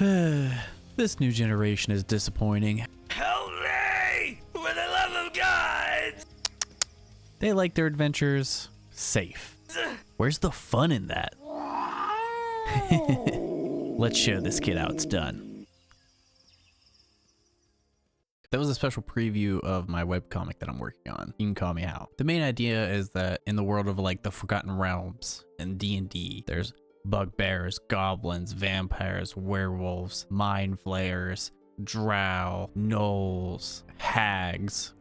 This new generation is disappointing. Help me! For the love of God! They like their adventures safe. Where's the fun in that? Let's show this kid how it's done. That was a special preview of my webcomic that I'm working on. You can call me Hal. The main idea is that in the world of like the Forgotten Realms and D&D, there's bugbears, goblins, vampires, werewolves, mind flayers, drow, gnolls, hags,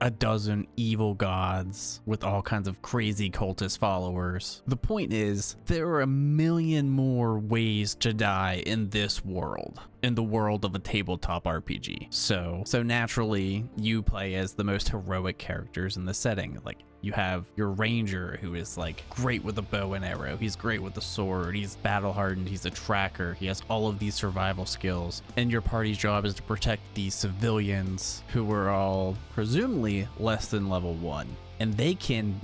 a dozen evil gods with all kinds of crazy cultist followers. The point is, there are a million more ways to die in this world, in the world of a tabletop RPG. So naturally, you play as the most heroic characters in the setting. Like, you have your ranger, who is like great with a bow and arrow. He's great with the sword. He's battle hardened. He's a tracker. He has all of these survival skills. And your party's job is to protect these civilians who were all presumably less than level 1. And they can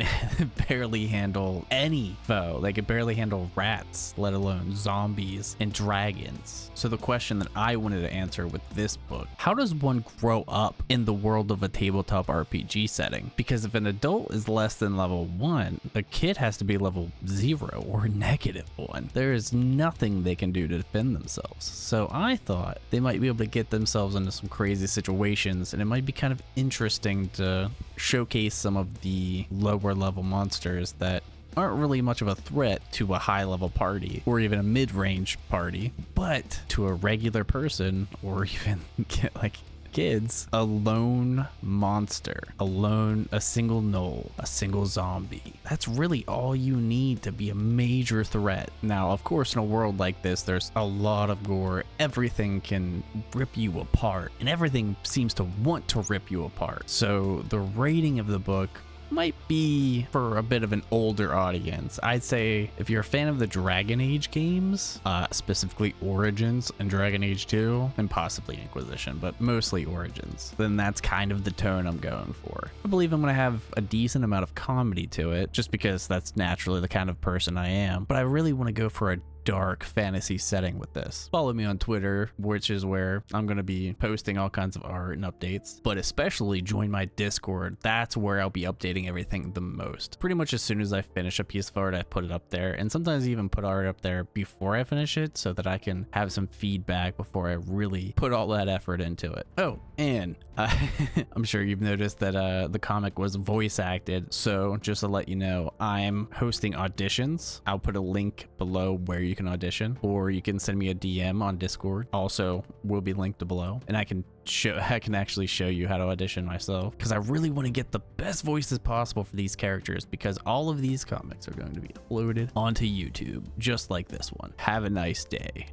barely handle any foe. They can barely handle rats, let alone zombies and dragons. So the question that I wanted to answer with this book, how does one grow up in the world of a tabletop RPG setting? Because if an adult is less than level 1, a kid has to be level 0 or -1. There is nothing they can do to defend themselves. So I thought they might be able to get themselves into some crazy situations, and it might be kind of interesting to showcase some of the lower level monsters that aren't really much of a threat to a high level party or even a mid-range party, but to a regular person or even like kids, a lone monster, a single gnoll, a single zombie. That's really all you need to be a major threat. Now, of course, in a world like this, there's a lot of gore. Everything can rip you apart, and everything seems to want to rip you apart. So the rating of the book might be for a bit of an older audience. I'd say if you're a fan of the Dragon Age games, specifically Origins and Dragon Age 2, and possibly Inquisition, but mostly Origins, then that's kind of the tone I'm going for. I believe I'm going to have a decent amount of comedy to it, just because that's naturally the kind of person I am, but I really want to go for a dark fantasy setting with this. Follow me on Twitter, which is where I'm going to be posting all kinds of art and updates, but especially join my Discord. That's where I'll be updating everything the most. Pretty much as soon as I finish a piece of art, I put it up there, and sometimes even put art up there before I finish it so that I can have some feedback before I really put all that effort into it. Oh, and I'm sure you've noticed that the comic was voice acted, so just to let you know, I'm hosting auditions. I'll put a link below where you can audition, or you can send me a DM on Discord. Also will be linked below, and I can actually show you how to audition myself, because I really want to get the best voices possible for these characters, because all of these comics are going to be uploaded onto YouTube just like this one. Have a nice day.